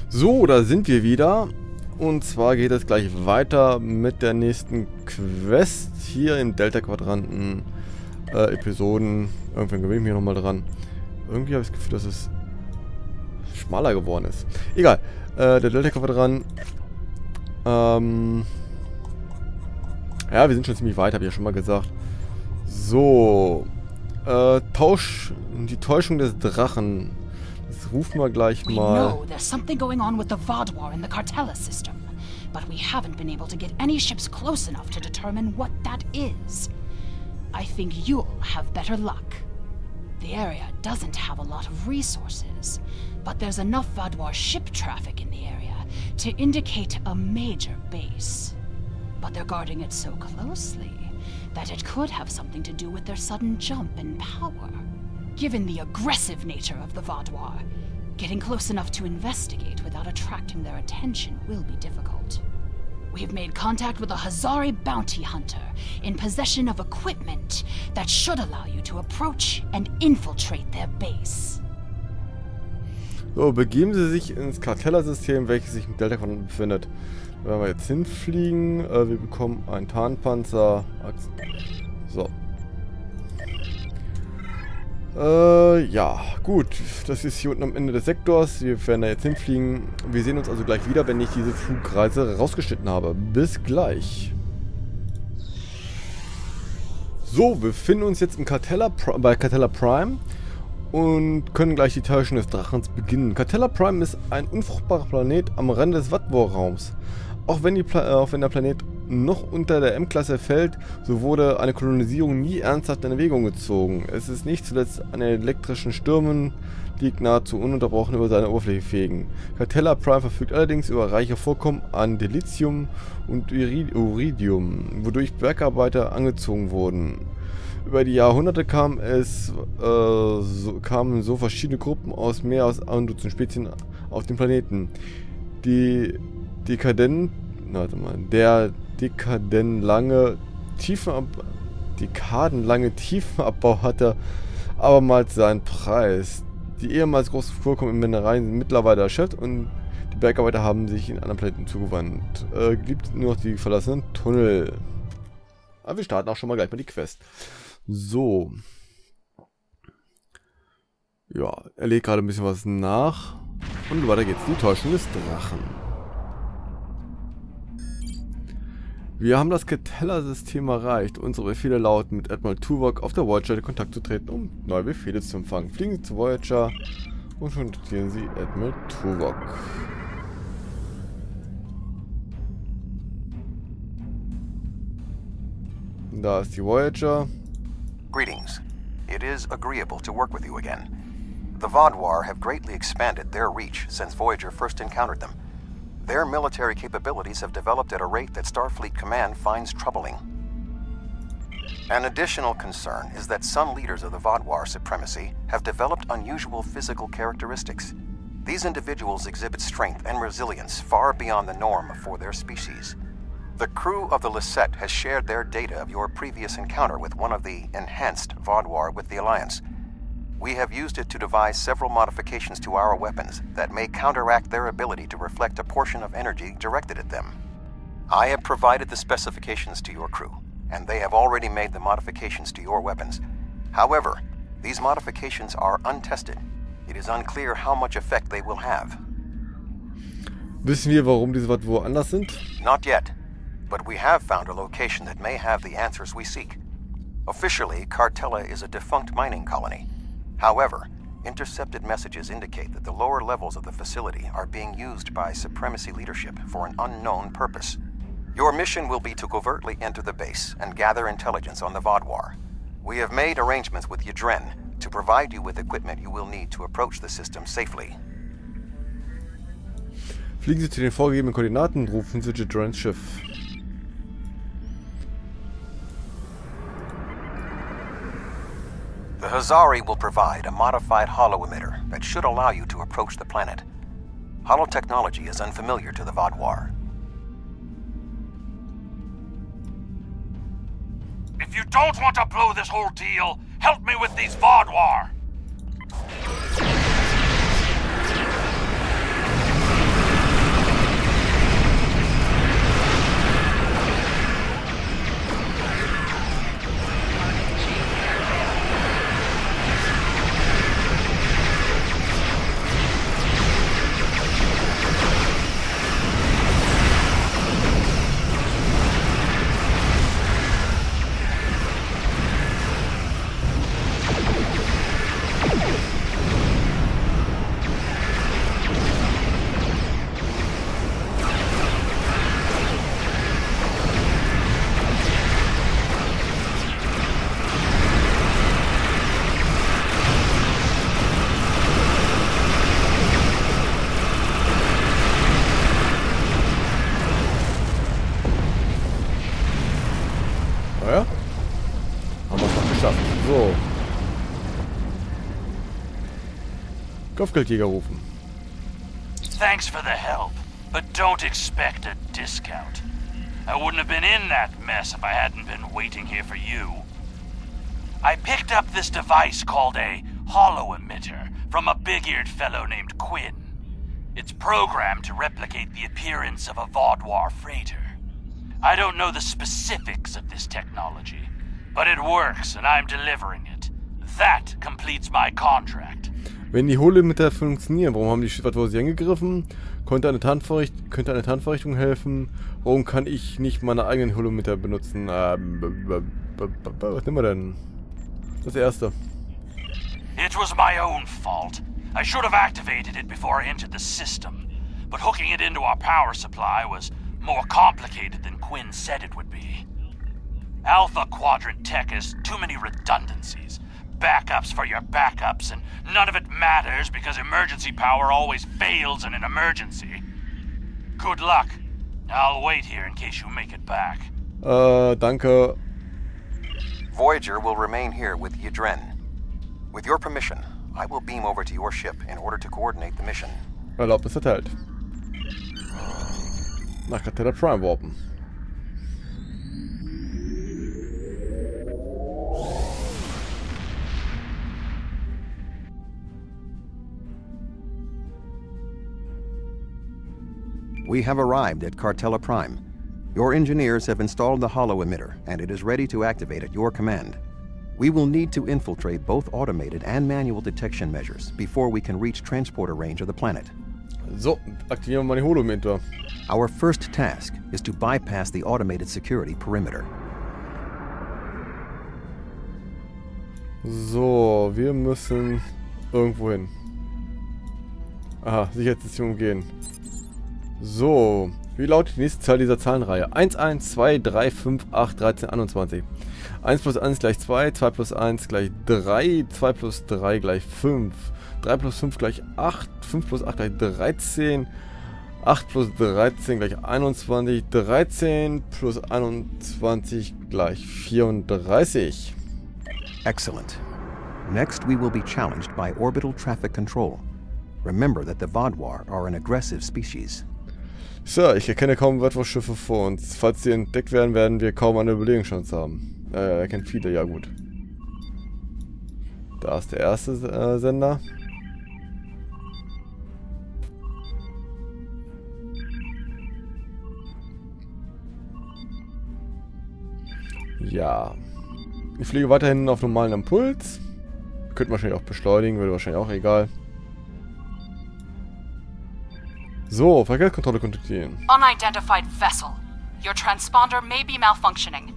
So, da sind wir wieder. Und zwar geht es gleich weiter mit der nächsten Quest hier im Delta-Quadranten Episoden. Irgendwann gewöhne ich mich nochmal dran. Irgendwie habe ich das Gefühl, dass es schmaler geworden ist. Egal. Der Delta-Quadrant. Ja, wir sind schon ziemlich weit, habe ich ja schon mal gesagt. So. Die Täuschung des Drachen. Das rufen wir gleich mal. We know there's something going on with the Vaddwaur in the Cartella system, but we haven't been able to get any ships close enough to determine what that is. I think you'll have better luck. The area doesn't have a lot of resources, but there's enough Vaddwaur ship traffic in the area to indicate a major base. But they're guarding it so closely that it could have something to do with their sudden jump in power. Given the aggressive nature of the Vaddwaur, getting close enough to investigate without attracting their attention will be difficult. We have made contact with a Hazari bounty hunter in possession of equipment that should allow you to approach and infiltrate their base. So, begeben Sie sich ins Cartella-System, welches sich im Delta-Quadrant befindet. Da werden wir jetzt hinfliegen. Wir bekommen einen Tarnpanzer. So. Ja, gut. Das ist hier unten am Ende des Sektors. Wir werden da jetzt hinfliegen. Wir sehen uns also gleich wieder, wenn ich diese Flugreise rausgeschnitten habe. Bis gleich. So, wir befinden uns jetzt im bei Cartella Prime und können gleich die Täuschung des Drachens beginnen. Cartella Prime ist ein unfruchtbarer Planet am Rande des Vaddwaur-Raums. Auch wenn der Planet noch unter der M-Klasse fällt, so wurde eine Kolonisierung nie ernsthaft in Erwägung gezogen. Es ist nicht zuletzt an den elektrischen Stürmen, die nahezu ununterbrochen über seine Oberfläche fegen. Cartella Prime verfügt allerdings über reiche Vorkommen an Dilithium und Iridium, wodurch Bergarbeiter angezogen wurden. Über die Jahrhunderte kamen so verschiedene Gruppen aus mehr als ein Dutzend Spezien auf den Planeten. Der dekadenlange Tiefenabbau hatte abermals seinen Preis. Die ehemals großen Vorkommen in Minereien sind mittlerweile erschöpft und die Bergarbeiter haben sich in anderen Planeten zugewandt. Gibt nur noch die verlassenen Tunnel. Aber wir starten auch schon mal gleich mal die Quest. So. Ja, er legt gerade ein bisschen was nach. Und weiter geht's. Die Täuschung des Drachen. Wir haben das Cartella-System erreicht. Unsere Befehle lauten, mit Admiral Tuvok auf der Voyager in Kontakt zu treten, um neue Befehle zu empfangen. Fliegen Sie zu Voyager und kontaktieren Sie Admiral Tuvok. Da ist die Voyager. Greetings. It is agreeable to work with you again. The Vaddwaur have greatly expanded their reach since Voyager first encountered them. Their military capabilities have developed at a rate that Starfleet Command finds troubling. An additional concern is that some leaders of the Vaddwaur supremacy have developed unusual physical characteristics. These individuals exhibit strength and resilience far beyond the norm for their species. The crew of the Lisette has shared their data of your previous encounter with one of the enhanced Vaddwaur with the Alliance. We have used it to devise several modifications to our weapons that may counteract their ability to reflect a portion of energy directed at them. I have provided the specifications to your crew, and they have already made the modifications to your weapons. However, these modifications are untested. It is unclear how much effect they will have. Wissen wir, warum diese Vaddwaur anders sind? Not yet, but we have found a location that may have the answers we seek. Officially, Cartella is a defunct mining colony. However, intercepted messages indicate that the lower levels of the facility are being used by Supremacy leadership for an unknown purpose. Your mission will be to covertly enter the base and gather intelligence on the Vaddwaur. We have made arrangements with Yadren to provide you with equipment you will need to approach the system safely. Fliegen Sie zu den vorgegebenen Koordinaten und rufen Sie Yadrens Schiff. The Hazari will provide a modified holo-emitter that should allow you to approach the planet. Holotechnology is unfamiliar to the Vaddwaur. If you don't want to blow this whole deal, help me with these Vaddwaur! Kopfgeldjäger rufen. Thanks for the help, but don't expect a discount. I wouldn't have been in that mess if I hadn't been waiting here for you. I picked up this device called a hollow emitter from a big-eared fellow named Quinn. It's programmed to replicate the appearance of a Vaddwaur freighter. I don't know the specifics of this technology, but it works and I'm delivering it. That completes my contract. Wenn die Holometer funktionieren, warum haben die Schiffe sie angegriffen? Könnte eine Tarnvorrichtung helfen? Warum kann ich nicht meine eigenen Holometer benutzen? Was nehmen wir denn? Das erste. It was my own fault. I should have activated it before I entered the system, but hooking it into our power supply was more complicated than Quinn said it would be. Alpha Quadrant tech has too many redundancies. Backups for your backups, and none of it matters because emergency power always fails in an emergency. Good luck. I'll wait here in case you make it back. Danke. Voyager will remain here with Yadren. With your permission, I will beam over to your ship in order to coordinate the mission. Erlaubnis erteilt. Nach Catella Prime warpen. We have arrived at Cartella Prime. Your engineers have installed the hollow emitter, and it is ready to activate at your command. We will need to infiltrate both automated and manual detection measures before we can reach transporter range of the planet. So, aktivieren wir mal die Holometer. Our first task is to bypass the automated security perimeter. So, wir müssen irgendwo hin. Aha, Sicherheitssystem umgehen. So, wie lautet die nächste Zahl dieser Zahlenreihe? 1, 1, 2, 3, 5, 8, 13, 21. 1 plus 1 gleich 2, 2 plus 1 gleich 3, 2 plus 3 gleich 5, 3 plus 5 gleich 8, 5 plus 8 gleich 13, 8 plus 13 gleich 21, 13 plus 21 gleich 34. Excellent. Next we will be challenged by orbital traffic control. Remember that the Vaddwaur are an aggressive species. Sir, ich erkenne kaum Vaddwaur-Schiffe vor uns. Falls sie entdeckt werden, werden wir kaum eine Überlegungschance haben. Er kennt viele, ja gut. Da ist der erste Sender. Ja. Ich fliege weiterhin auf normalen Impuls. Könnte wahrscheinlich auch beschleunigen, würde wahrscheinlich auch egal. So, Verkehrskontrolle kontaktieren. Unidentified vessel. Your transponder may be malfunctioning.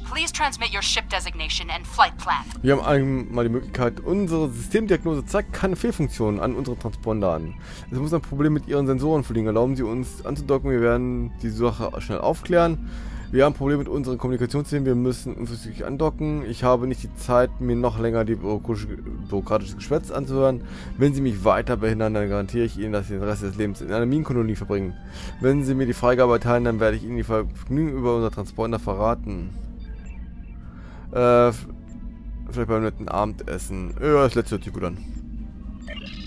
Please transmit your ship designation and flight plan. Wir haben einmal die Möglichkeit, unsere Systemdiagnose zeigt keine Fehlfunktionen an unseren Transponder an. Es muss ein Problem mit ihren Sensoren vorliegen. Erlauben Sie uns anzudocken, wir werden die Sache schnell aufklären. Wir haben Probleme mit unseren Kommunikationssystemen, wir müssen unverzüglich andocken. Ich habe nicht die Zeit, mir noch länger die bürokratische Geschwätz anzuhören. Wenn Sie mich weiter behindern, dann garantiere ich Ihnen, dass Sie den Rest des Lebens in einer Minenkolonie verbringen. Wenn Sie mir die Freigabe erteilen, dann werde ich Ihnen die Vergnügen über unser Transponder verraten. Vielleicht beim netten Abendessen. Ja, das letzte hört sich gut an.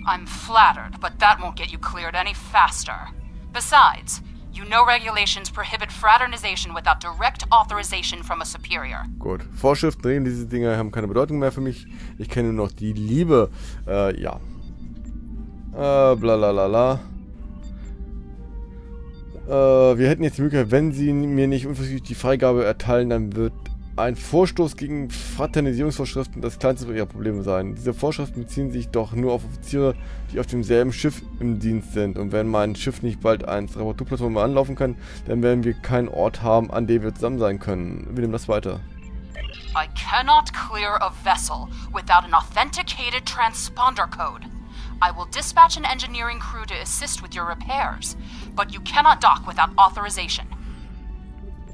I'm flattered, but that won't get you cleared any faster. Besides, you know regulations prohibit fraternization without direct authorization from a superior. Gut. Vorschriften, Regeln, diese Dinge haben keine Bedeutung mehr für mich. Ich kenne nur noch die Liebe. Ja. Blalalala. Wir hätten jetzt die Möglichkeit, wenn Sie mir nicht unverzüglich die Freigabe erteilen, dann wird ein Vorstoß gegen Fraternisierungsvorschriften das kleinste ihrer Probleme sein. Diese Vorschriften beziehen sich doch nur auf Offiziere, die auf demselben Schiff im Dienst sind. Und wenn mein Schiff nicht bald eine Reparaturplattform anlaufen kann, dann werden wir keinen Ort haben, an dem wir zusammen sein können. Wir nehmen das weiter. I cannot clear a vessel without an authenticated transponder code. I will dispatch an engineering crew to assist with your repairs, but you cannot dock without authorization.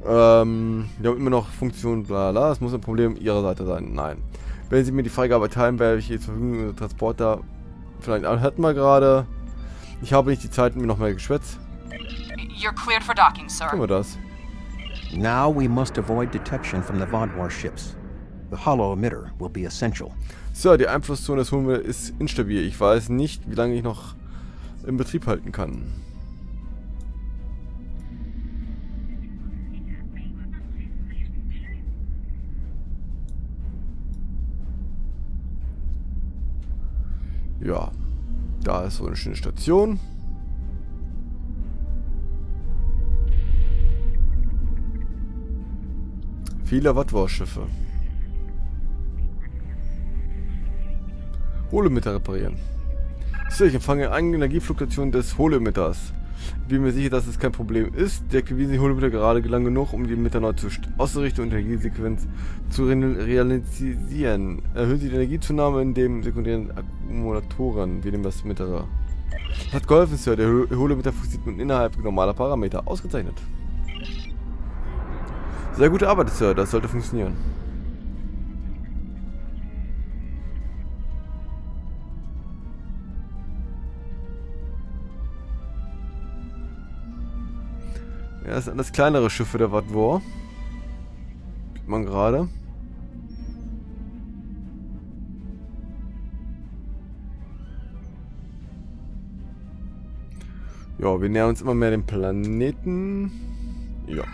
Wir haben immer noch Funktion, bla bla, das muss ein Problem Ihrer Seite sein. Nein. Wenn Sie mir die Freigabe erteilen, werde ich jetzt verfügen, Transporter vielleicht hatten wir gerade. Ich habe nicht die Zeit, mir noch mehr geschwätzt. You're cleared for docking, sir. Tun wir das. Now we must avoid detection from the Vaddwaur ships. The hollow emitter will be essential. Sir, die Einflusszone des Hohlemitters ist instabil. Ich weiß nicht, wie lange ich noch im Betrieb halten kann. Ja, da ist so eine schöne Station. Viele Vaddwaur-Schiffe. Hohlemitter reparieren. So, ich empfange eine Energiefluktuation des Hohlemitters. Ich bin mir sicher, dass es kein Problem ist. Deaktivieren Sie Hohlemitter gerade lang genug, um die Emitter neu auszurichten und die Energiesequenz zu realisieren. Erhöhen Sie die Energiezunahme in dem sekundären Akkumulatoren. Wir nehmen das mittlere. Hat geholfen, Sir. Der Hohlemitter funktioniert nun innerhalb normaler Parameter. Ausgezeichnet. Sehr gute Arbeit, Sir. Das sollte funktionieren. Ja, das sind alles kleinere Schiffe der Vaddwaur. Sieht man gerade. Ja, wir nähern uns immer mehr dem Planeten. Ja.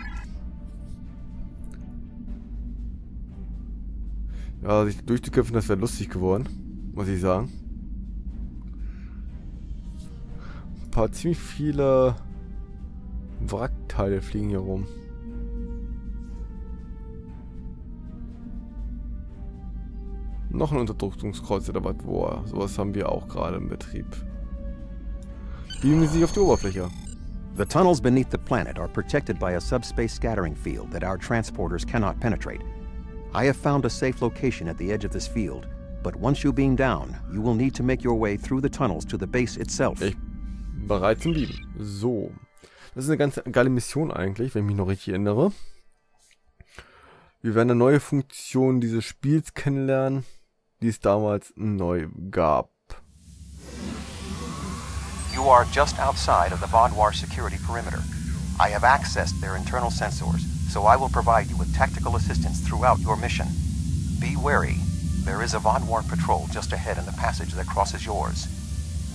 Ja, sich durchzukämpfen, das wäre lustig geworden, muss ich sagen. Ein paar ziemlich viele Wrackteile fliegen hier rum. Noch ein Unterdrückungskreuzer der Vaddwaur. Sowas haben wir auch gerade im Betrieb. Beamen Sie sich auf die Oberfläche. The tunnels beneath the planet are protected by a subspace scattering field that our transporters cannot penetrate. I have found a safe location at the edge of this field, but once you beam down, you will need to make your way through the tunnels to the base itself. Ich bin bereit zum Beamen. So. Das ist eine ganz geile Mission eigentlich, wenn ich mich noch richtig erinnere. Wir werden eine neue Funktion dieses Spiels kennenlernen, die es damals neu gab. You are just outside of the Vaddwaur security perimeter. I have accessed their internal sensors, so I will provide you with tactical assistance throughout your mission. Be wary. There is a Vaddwaur patrol just ahead in the passage that crosses yours.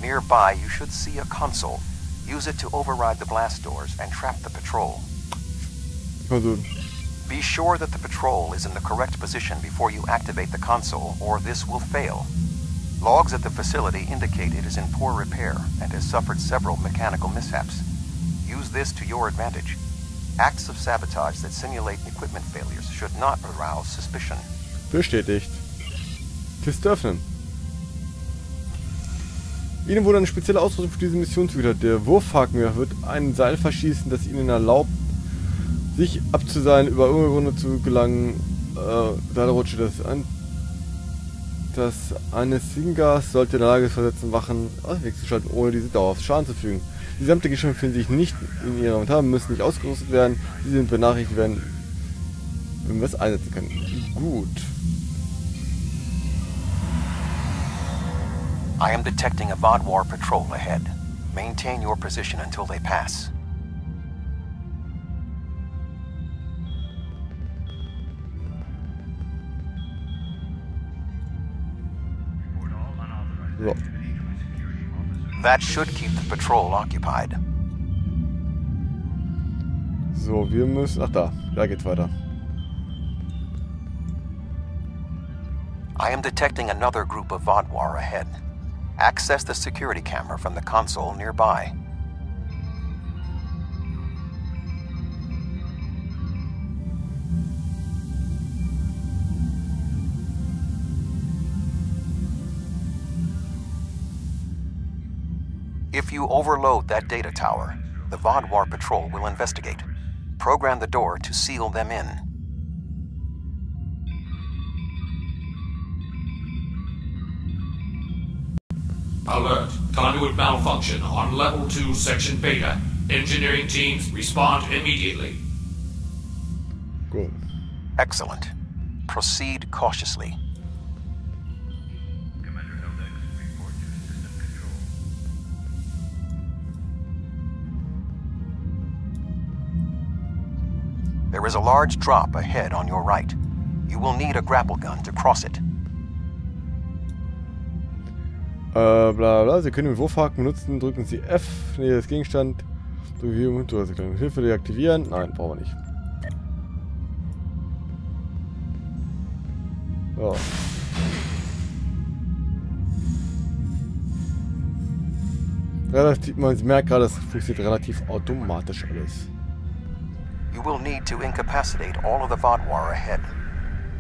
Nearby, you should see a console. Use it to override the blast doors and trap the patrol. Also, Be sure that the patrol is in the correct position before you activate the console, or this will fail. Logs at the facility indicate it is in poor repair and has suffered several mechanical mishaps. Use this to your advantage. Acts of sabotage that simulate equipment failures should not arouse suspicion. bestätigt. Kiste öffnen. Ihnen wurde eine spezielle Ausrüstung für diese Mission zugeteilt. Der Wurfhaken wird ein Seil verschießen, das Ihnen erlaubt, sich abzuseilen, über Untergründe zu gelangen. Da rutscht das eine Singas sollte in der Lage versetzen, Wachen wegzuschalten, ohne diese dauerhaft Schaden zu fügen. Die gesamte Geschirr befinden sich nicht in ihrem Inventar, müssen nicht ausgerüstet werden. Sie sind benachrichtigt werden, wenn wir es einsetzen können. Gut. I am detecting a Vaddwaur patrol ahead. Maintain your position until they pass. So. That should keep the patrol occupied. So, wir müssen... Ach da geht's weiter. I am detecting another group of Vaddwaur ahead. Access the security camera from the console nearby. If you overload that data tower, the Vaddwaur patrol will investigate. Program the door to seal them in. Alert. Conduit malfunction on level 2, section beta. Engineering teams respond immediately. Gut. Excellent. Proceed cautiously. There is a large drop ahead on your right. You will need a grapple gun to cross it. Bla bla. Sie können den Wurfhaken benutzen, drücken Sie F, Nähe des Gegenstand, Hilfe deaktivieren. Nein, brauchen wir nicht. So. Man merkt gerade, das funktioniert relativ automatisch alles. You will need to incapacitate all of the Vaddwaur ahead.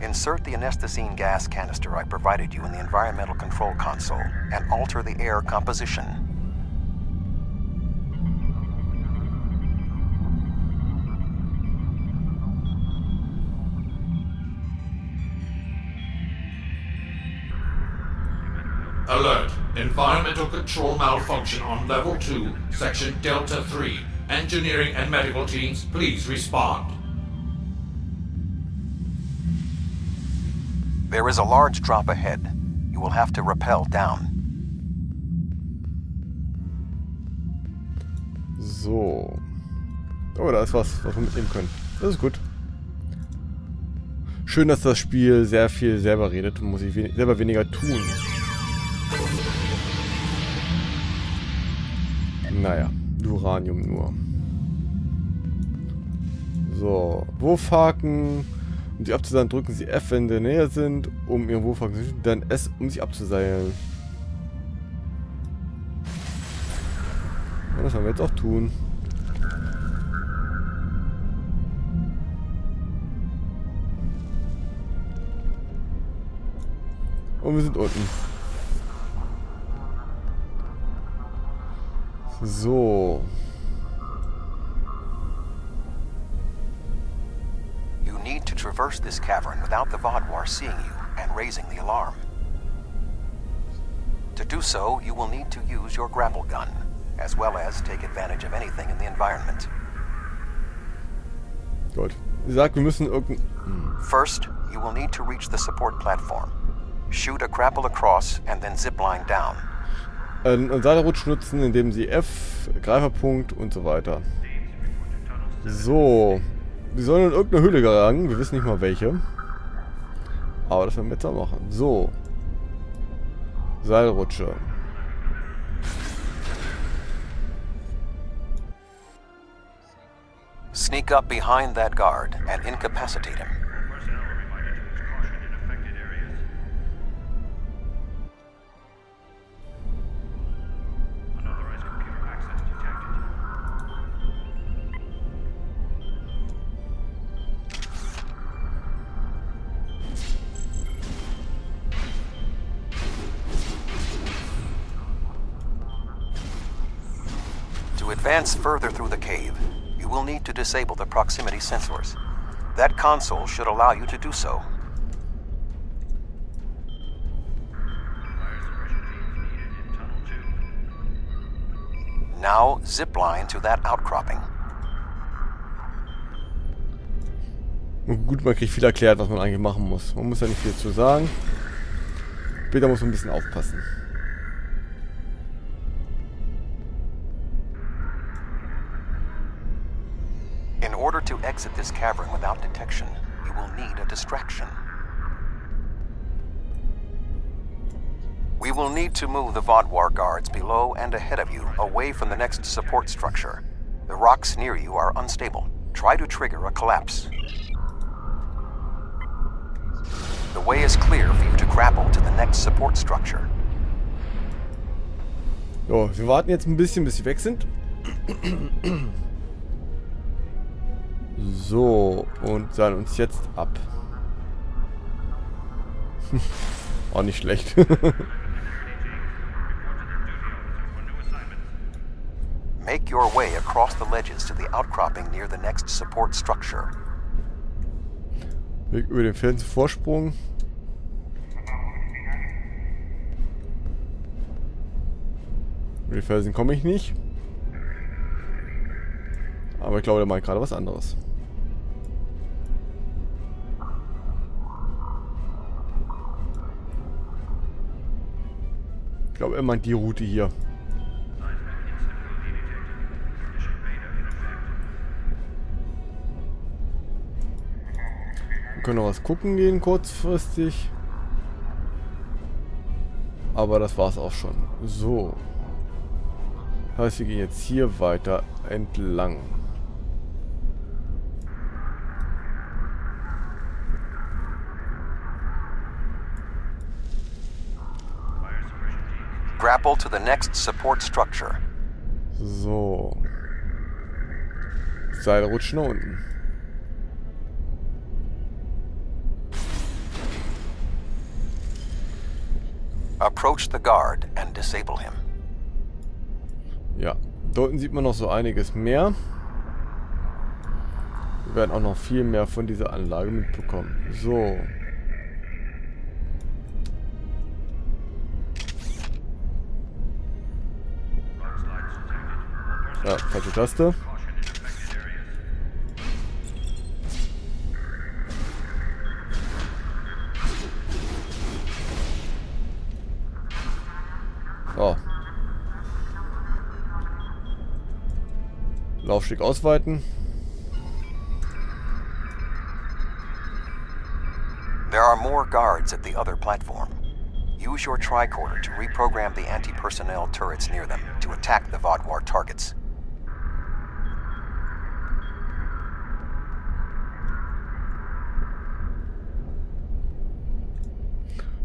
Insert the anesthetine gas canister I provided you in the environmental control console and alter the air composition. Alert. Environmental control malfunction on level 2, section Delta 3. Engineering and medical teams, please respond. There is a large drop ahead. You will have to rappel down. So. Oh, da ist was wir mitnehmen können. Das ist gut. Schön, dass das Spiel sehr viel selber redet. Muss ich selber weniger tun. Naja, Uranium nur. So, Wurfhaken. Um sie abzuseilen, drücken Sie F, wenn sie in der Nähe sind, um ihren Wurfhaken zu schützen, dann S, um sich abzuseilen. Und das werden wir jetzt auch tun. Und wir sind unten. So. You need to traverse this cavern without the Vaddwaur seeing you and raising the alarm. To do so, you will need to use your grapple gun, as well as take advantage of anything in the environment. Gut. Sie sagt, wir müssen First, you will need to reach the support platform. Shoot a grapple across and then zipline down. einen Seilrutsch nutzen, indem sie F, Greiferpunkt und so weiter. So. Wir sollen in irgendeine Höhle gelangen. Wir wissen nicht mal welche. Aber das werden wir jetzt auch machen. So. Seilrutsche. Sneak up behind that guard and incapacitate him. To advance further through the cave, you will need to disable the proximity sensors. That console should allow you to do so. Now, zipline to that outcropping. Gut, man kriegt viel erklärt, was man eigentlich machen muss. Man muss ja nicht viel zu sagen. Später muss man ein bisschen aufpassen. In order to exit this cavern without detection, you will need a distraction. We will need to move the Vaddwaur guards below and ahead of you, away from the next support structure. The rocks near you are unstable. Try to trigger a collapse. The way is clear for you to grapple to the next support structure. So, wir warten jetzt ein bisschen, bis sie weg sind. So, und seilen uns jetzt ab. Auch nicht schlecht. Make your way across the ledges to the outcropping near the next support structure. Weg über den Felsenvorsprung. Über die Felsen komme ich nicht. Aber ich glaube, der meint gerade was anderes. Ich glaube, er meint die Route hier. Wir können noch was gucken gehen kurzfristig. Aber das war's auch schon. So. Das heißt, wir gehen jetzt hier weiter entlang. Grapple to the next support structure. So. Seil rutschen nach unten. Approach the guard and disable him. Ja, dort sieht man noch so einiges mehr. Wir werden auch noch viel mehr von dieser Anlage mitbekommen. So. Ja, falsche Taste. Oh. Laufsteg ausweiten. There are more guards at the other platform. Use your tricorder to reprogram the anti-personnel turrets near them to attack the Vaddwaur targets.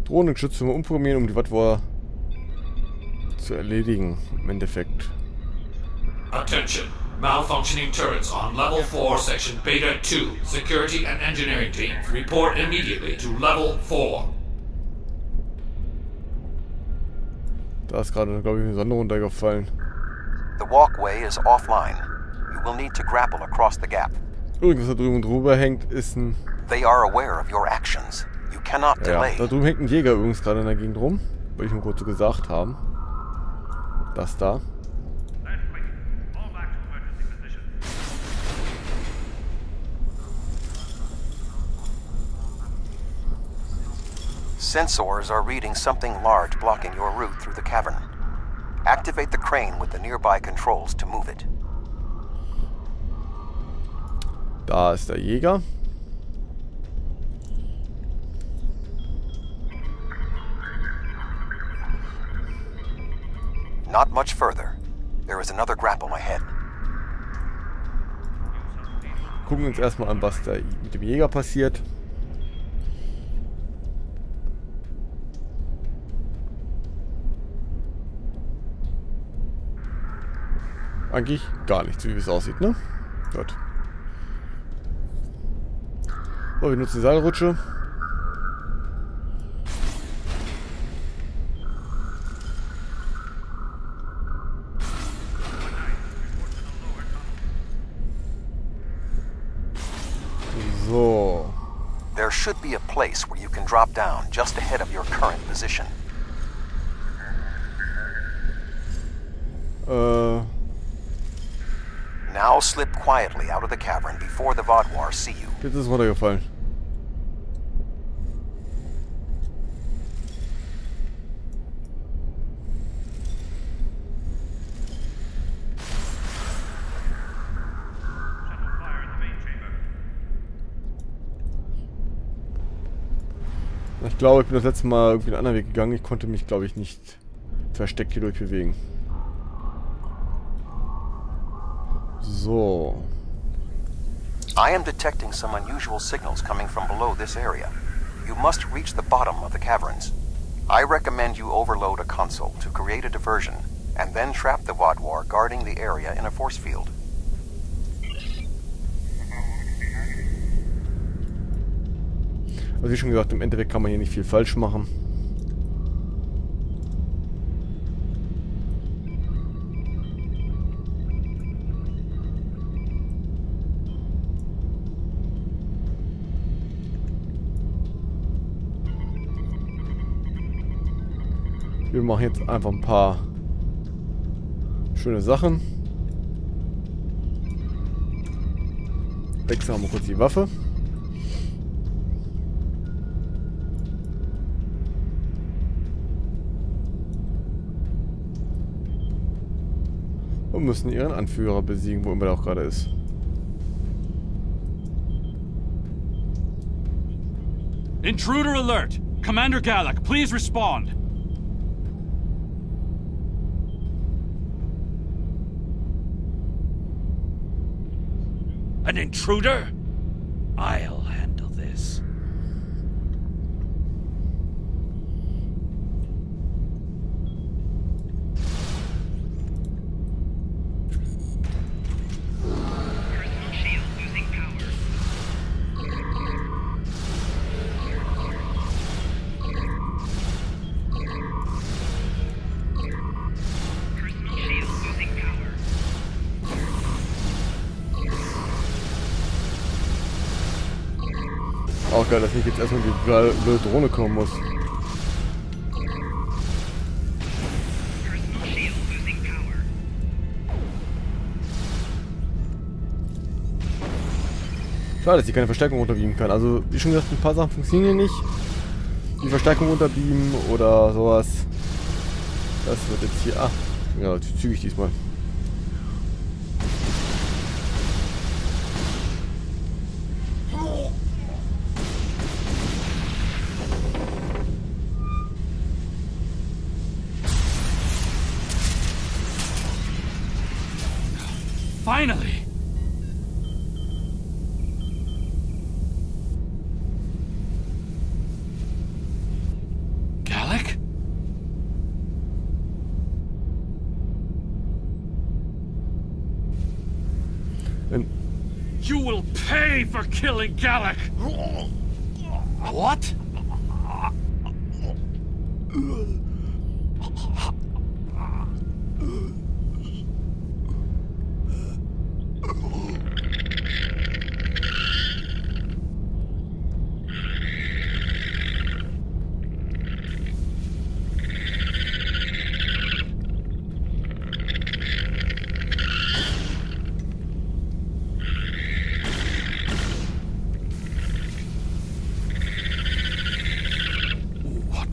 Drohnengeschütze umprogrammieren, um die Vaddwaur zu erledigen, im Endeffekt. Attention. Malfunctioning turrets on Level 4, Section Beta 2. Security and Engineering teams report immediately to Level 4. Da ist gerade, glaube ich, eine Sonne runtergefallen. The walkway is offline. You will need to grapple across the gap. Übrigens, was da drüben drüber hängt, ist ein... They are aware of your actions. You cannot Ja, delay. da drüben hängt ein Jäger übrigens gerade in der Gegend rum. Wollte ich nur kurz so gesagt haben. Das da. Sensors are reading something large blocking your route through the cavern. Activate the crane with the nearby controls to move it. Da ist der Jäger. Not much further. There is another grapple ahead. Gucken uns erstmal an, was da mit dem Jäger passiert. Eigentlich gar nichts, wie es aussieht, ne? Gut. So, wir nutzen die Seilrutsche. So. There should be a place where you can drop down just ahead of your current position. Now slip quietly out of the cavern before the Vaddwaur see you. Jetzt ist es runtergefallen. Ich glaube, ich bin das letzte Mal irgendwie einen anderen Weg gegangen. Ich konnte mich, glaube ich, nicht versteckt hier durchbewegen. So. I am detecting some unusual signals coming from below this area. You must reach the bottom of the caverns. I recommend you overload a console to create a diversion, and then trap the Vaddwaur guarding the area in a force field. Also wie schon gesagt, im Endeffekt kann man hier nicht viel falsch machen. Wir machen jetzt einfach ein paar schöne Sachen. Wechseln wir mal kurz die Waffe. Und müssen ihren Anführer besiegen, wo immer der auch gerade ist. Intruder alert! Commander Galak, please respond. An intruder? I'll handle this. Personal shield losing power. Personal shield losing power. Auch geil, dass ich jetzt erstmal die blöde Drohne kommen muss. Personal shield losing power. Schade, dass ich keine Verstärkung runterbeamen kann. Also, wie schon gesagt, ein paar Sachen funktionieren nicht. Die Verstärkung runterbeamen oder sowas. Das wird jetzt hier... Ah, ja, zügig diesmal. Finally! Galak? You will pay for killing Galak! What?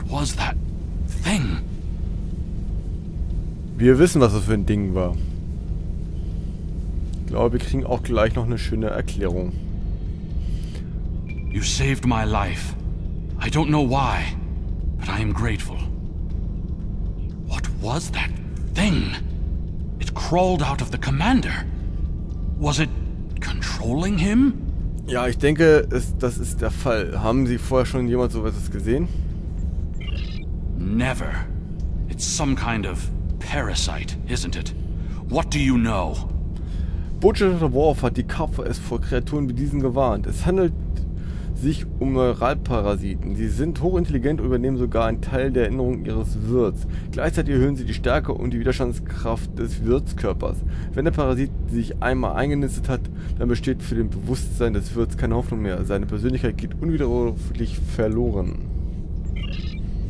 Was that thing? Wir wissen, was das für ein Ding war. Ich glaube, wir kriegen auch gleich noch eine schöne Erklärung. You saved my life. I don't know why, but I am grateful. What was that thing? It crawled out of the commander. Was it controlling him? Ja, ich denke, das ist der Fall. Haben Sie vorher schon jemand sowas gesehen? Never. It's some kind of parasite, isn't it? What do you know? Botschafter Worf hat die KVS vor Kreaturen wie diesen gewarnt. Es handelt sich um Neuralparasiten. Sie sind hochintelligent und übernehmen sogar einen Teil der Erinnerung ihres Wirts. Gleichzeitig erhöhen sie die Stärke und die Widerstandskraft des Wirtskörpers. Wenn der Parasit sich einmal eingenistet hat, dann besteht für den Bewusstsein des Wirts keine Hoffnung mehr. Seine Persönlichkeit geht unwiderruflich verloren.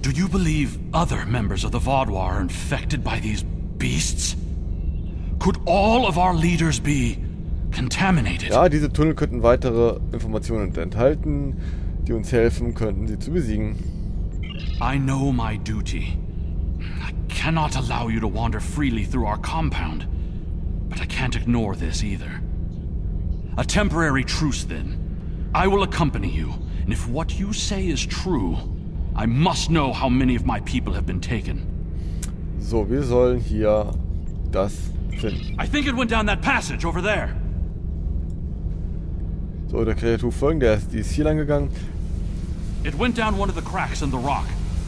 Do you believe other members of the Vaddwaur are infected by these beasts? Could all of our leaders be contaminated? Ja, diese Tunnel könnten weitere Informationen enthalten, die uns helfen könnten, sie zu besiegen. I know my duty. I cannot allow you to wander freely through our compound, but I can't ignore this either. A temporary truce then. I will accompany you, and if what you say is true, I must know how many of my people have been taken. So, wir sollen hier das finden. I think it went down that passage over there. So, der Kreatur folgen, die ist hier lang gegangen. It went down one of the cracks in the rock.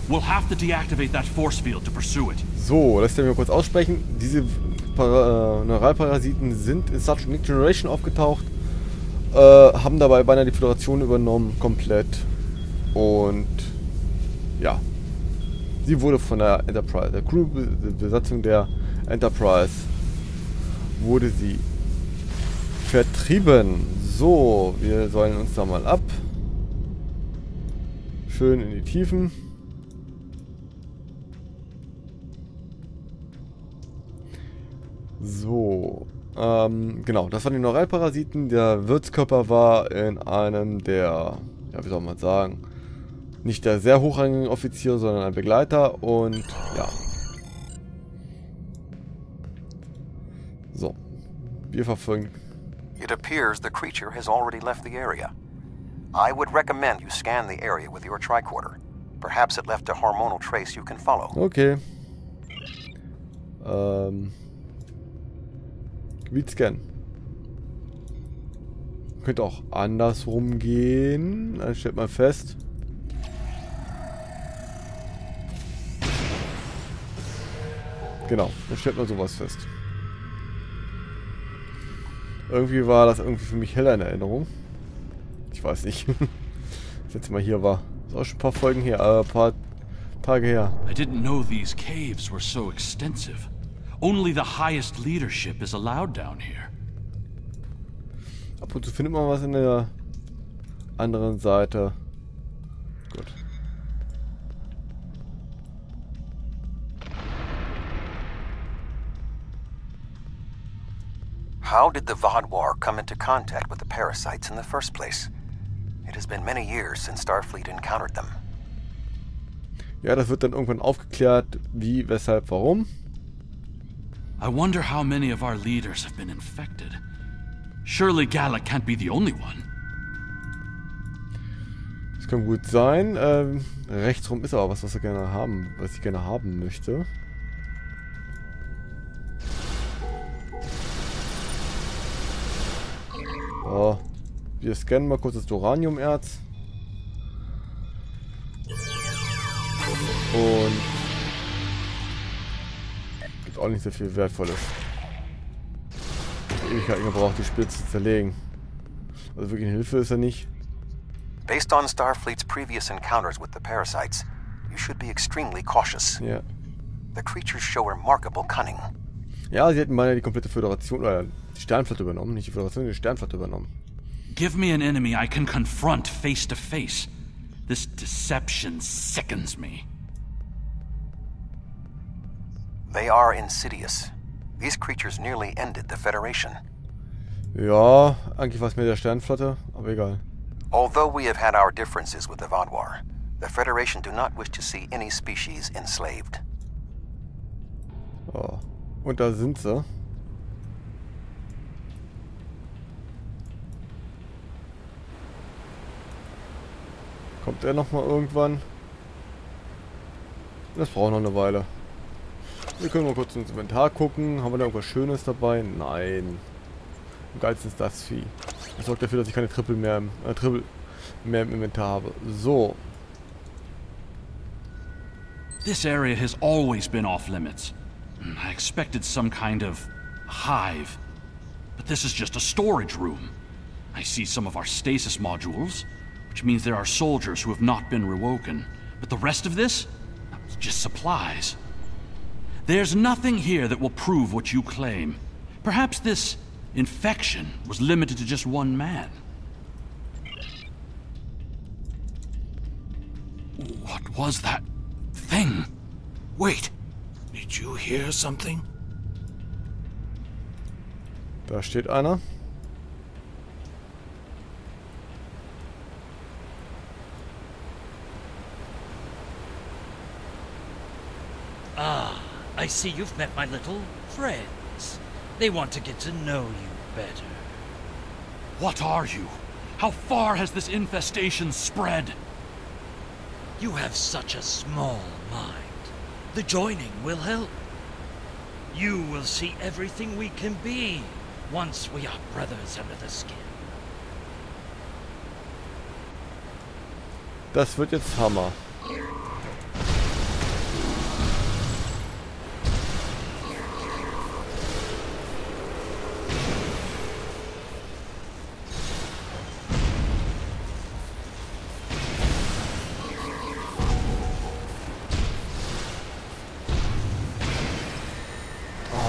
We'll have to deactivate that force field to pursue it. So, lass mich mal kurz aussprechen. Diese Neuralparasiten sind in Star Trek Next Generation aufgetaucht, haben dabei beinahe die Föderation übernommen, komplett. Und ja, sie wurde von der Enterprise, der Crew-Besatzung der Enterprise, wurde sie vertrieben. So, wir sollen uns da mal ab. Schön in die Tiefen. So, genau, das waren die Neuralparasiten. Der Wirtskörper war in einem der, ja, wie soll man sagen, nicht der sehr hochrangigen Offizier, sondern ein Begleiter und ja. So, wir verfolgen. It appears the creature has already left the area. I would recommend you scan the area with your tricorder. Perhaps it left a hormonal trace you can follow. Okay. Gebiet scannen. Könnte auch andersrum gehen. Dann stellt man fest. Genau, dann stellt man sowas fest. Irgendwie war das irgendwie für mich heller in Erinnerung. Ich weiß nicht. Das letzte Mal hier war. Das ist auch schon ein paar Folgen her, ein paar Tage her. I didn't know these caves were so extensive. Only the highest leadership is allowed down here. Ab und zu findet man was in der anderen Seite. Gut. How did the Vaddwaur come into contact with the parasites in the first place? It has been many years since Starfleet encountered them. Ja, das wird dann irgendwann aufgeklärt, wie, weshalb, warum. I wonder how many of our leaders have been infected. Surely Gala can't be the only one. Das kann gut sein. Rechtsrum ist aber was ich gerne haben möchte. So, wir scannen mal kurz das Uraniumerz. Und gibt auch nicht so viel Wertvolles. Ewigkeiten gebraucht, die Spiels zu zerlegen. Also wirklich eine Hilfe ist er nicht. Based on Starfleet's previous encounters with the parasites, you should be extremely cautious. Ja. The creatures show remarkable cunning. Ja, sie hätten mal die komplette Föderation oder die Sternflotte übernommen, nicht die Föderation, die Sternflotte übernommen. Give me an enemy I can confront face to face. This deception sickens me. They are insidious. These creatures nearly ended the Federation. Ja, eigentlich war es mehr der Sternflotte, aber egal. Although we have had our differences with the Vaddwaur, the Federation do not wish to see any species enslaved. Oh. Und da sind sie. Kommt er nochmal irgendwann? Das braucht noch eine Weile. Wir können mal kurz ins Inventar gucken. Haben wir da irgendwas Schönes dabei? Nein. Am geilsten ist das Vieh. Das sorgt dafür, dass ich keine Triple mehr im Inventar habe. So. This area has always been off limits. I expected some kind of hive, but this is just a storage room. I see some of our stasis modules, which means there are soldiers who have not been rewoken. But the rest of this? It's just supplies. There's nothing here that will prove what you claim. Perhaps this infection was limited to just one man. What was that thing? Wait, did you hear something? Da steht einer. Ah, I see you've met my little friends. They want to get to know you better. What are you? How far has this infestation spread? You have such a small mind. The joining will help. You will see everything we can be once we are brothers under the skin. Das wird jetzt Hammer.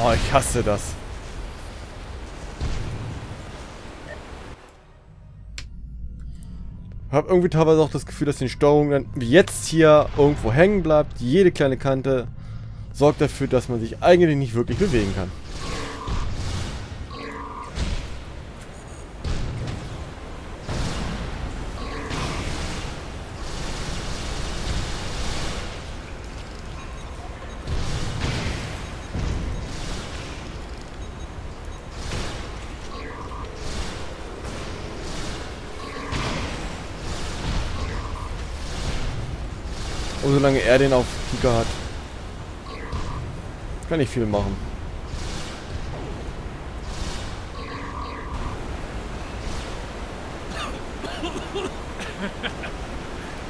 Oh, ich hasse das. Hab irgendwie teilweise auch das Gefühl, dass die Steuerung dann wie jetzt hier irgendwo hängen bleibt. Jede kleine Kante sorgt dafür, dass man sich eigentlich nicht wirklich bewegen kann. Und solange er den auf Kika hat, kann ich viel machen.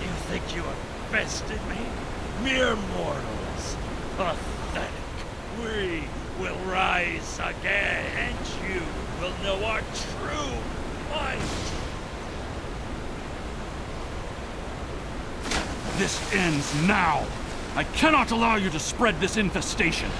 You think you have bested me? Mere mortals. Pathetic. We will rise again, and you will know our true might. This ends now. I cannot allow you to spread this infestation.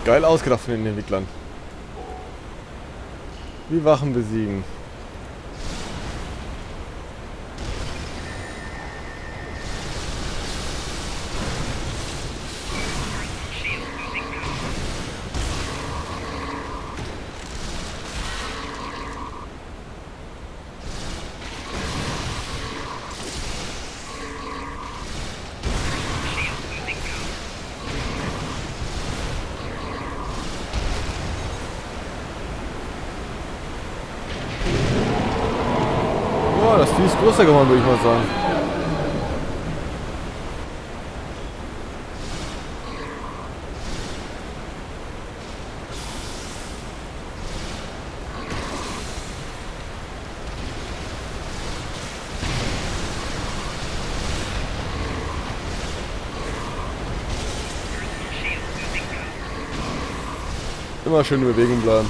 Geil ausgedacht von den Entwicklern. Wie Wachen besiegen. Das Vieh ist größer geworden, würde ich mal sagen. Immer schön in Bewegung bleiben.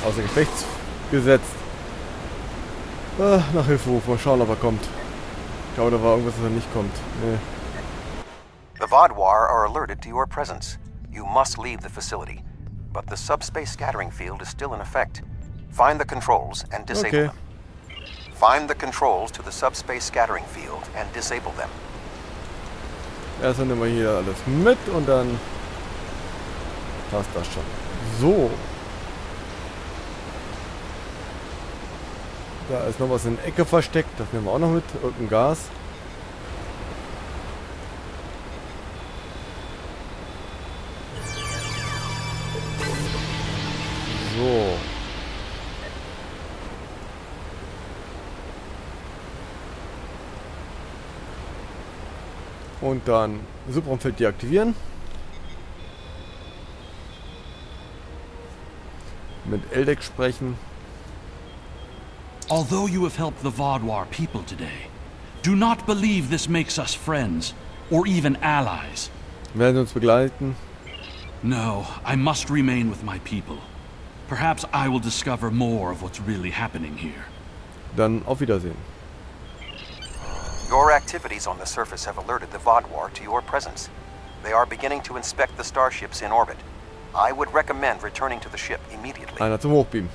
Außer Gefecht gesetzt. Nach Hilfe rufen. Mal schauen, ob er kommt. Ich glaube, da war irgendwas, dass er nicht kommt. Nee. The Vaddwaur are alerted to your presence. You must leave the facility. But the subspace scattering field is still in effect. Find the controls and disable them. Find the controls to the subspace scattering field and disable them. Erst nehmen wir hier alles mit und dann passt das schon. So. Da ist noch was in der Ecke versteckt. Das nehmen wir auch noch mit. Irgendein Gas. So. Und dann Subraumfeld deaktivieren. Mit Eldek sprechen. Although you have helped the Vaddwaur people today, do not believe this makes us friends, or even allies. Werden Sie uns begleiten? No, I must remain with my people. Perhaps I will discover more of what's really happening here. Dann auf Wiedersehen. Your activities on the surface have alerted the Vaddwaur to your presence. They are beginning to inspect the starships in orbit. I would recommend returning to the ship immediately. Einer zum Hochbeam.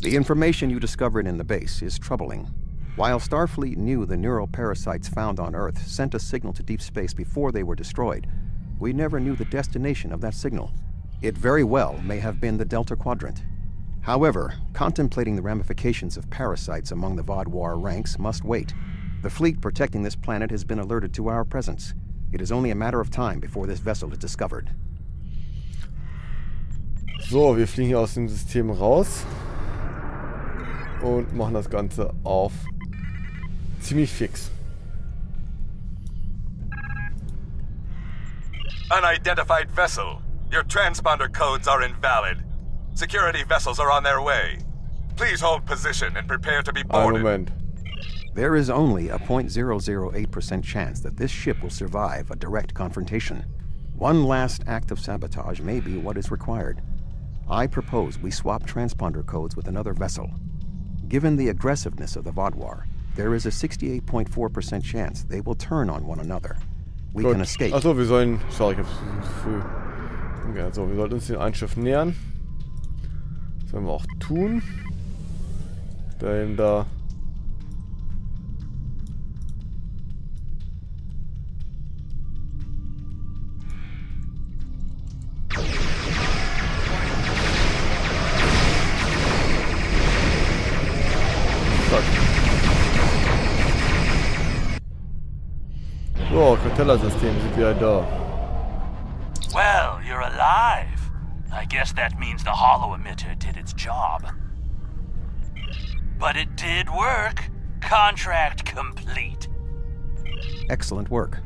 The information you discovered in the base is troubling. While Starfleet knew the neural parasites found on Earth sent a signal to deep space before they were destroyed, we never knew the destination of that signal. It very well may have been the Delta Quadrant. However, contemplating the ramifications of parasites among the Vaddwaur ranks must wait. The fleet protecting this planet has been alerted to our presence. It is only a matter of time before this vessel is discovered. So, wir fliegen hier aus dem System raus. Und machen das Ganze auf ziemlich fix. Unidentified vessel. Your transponder codes are invalid. Security vessels are on their way. Please hold position and prepare to be boarded. Moment. There is only a 0.008% chance that this ship will survive a direct confrontation. One last act of sabotage may be what is required. I propose we swap transponder codes with another vessel. Given the aggressiveness of the Vaddwaur, there is a 68.4% chance they will turn on one another. We can escape. Achso, wir sollen... Sorry, ich hab's zu früh. Okay, so, wir sollten uns dem Einschiff nähern. Das werden wir auch tun. Da eben da... So, Kartellersystem sind wieder da. Well, you're alive. I guess that means the hollow emitter did its job. But it did work. Contract complete. Excellent work.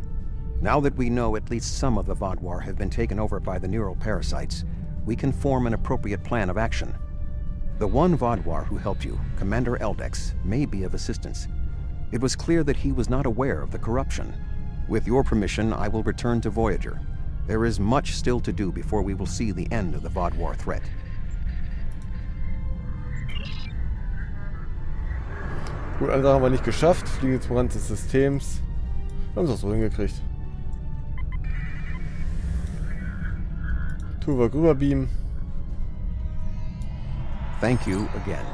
Now that we know at least some of the Vaddwaur have been taken over by the neural parasites, we can form an appropriate plan of action. The one Vaddwaur who helped you, Commander Eldex, may be of assistance. It was clear that he was not aware of the corruption. With your permission, I will return to Voyager. There is much still to do before we will see the end of the Vaddwaur threat. Gut, eine Sache haben wir nicht geschafft. Fliege zum Rand des Systems. Wir haben es auch so hingekriegt. Tuvok rüberbeamen. Thank you again.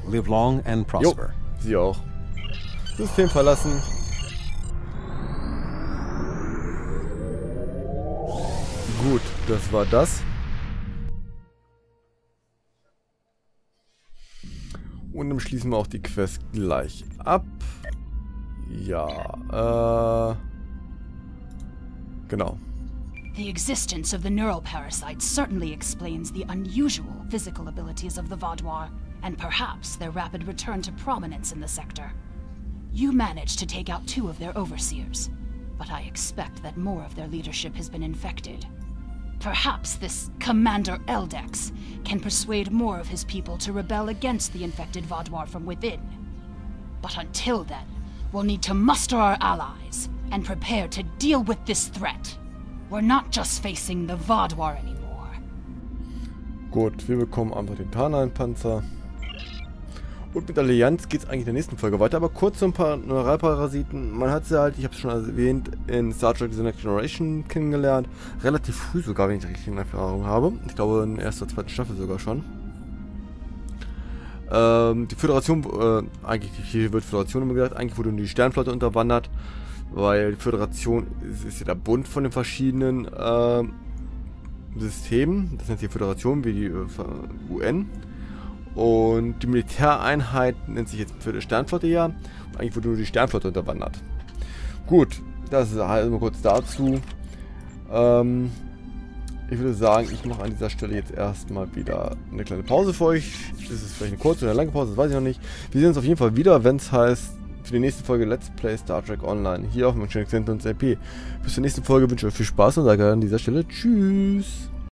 Live long and prosper. Jo, Sie auch. System verlassen. Gut, das war das. Und dann schließen wir auch die Quest gleich ab. Ja, genau. The existence of the neural parasites certainly explains the unusual physical abilities of the Vaddwaur, and perhaps their rapid return to prominence in the sector. You managed to take out 2 of their overseers, but I expect that more of their leadership has been infected. Perhaps this Commander Eldex can persuade more of his people to rebel against the infected Vaddwaur from within. But until then, we'll need to muster our allies and prepare to deal with this threat. We're not just facing the Vaddwaur anymore. Gut, wir bekommen einfach den Tarnanpanzer. Und mit Allianz geht es eigentlich in der nächsten Folge weiter, aber kurz so ein paar Neuralparasiten. Man hat sie halt, ich habe es schon erwähnt, in Star Trek The Next Generation kennengelernt. Relativ früh sogar, wenn ich die richtige Erfahrung habe. Ich glaube in der 1. oder 2. Staffel sogar schon. Die Föderation, eigentlich hier wird Föderation immer gesagt, eigentlich wurde nur die Sternflotte unterwandert, weil die Föderation ist ja der Bund von den verschiedenen Systemen. Das nennt sich die Föderation wie die UN. Und die Militäreinheit nennt sich jetzt für die Sternflotte ja. Und eigentlich wurde nur die Sternflotte unterwandert. Gut, das ist halt mal kurz dazu. Ich würde sagen, ich mache an dieser Stelle jetzt erstmal wieder eine kleine Pause für euch. Das ist vielleicht eine kurze oder eine lange Pause, das weiß ich noch nicht. Wir sehen uns auf jeden Fall wieder, wenn es heißt, für die nächste Folge Let's Play Star Trek Online. Hier auf dem Channel und LP. Bis zur nächsten Folge wünsche ich euch viel Spaß und sage an dieser Stelle Tschüss.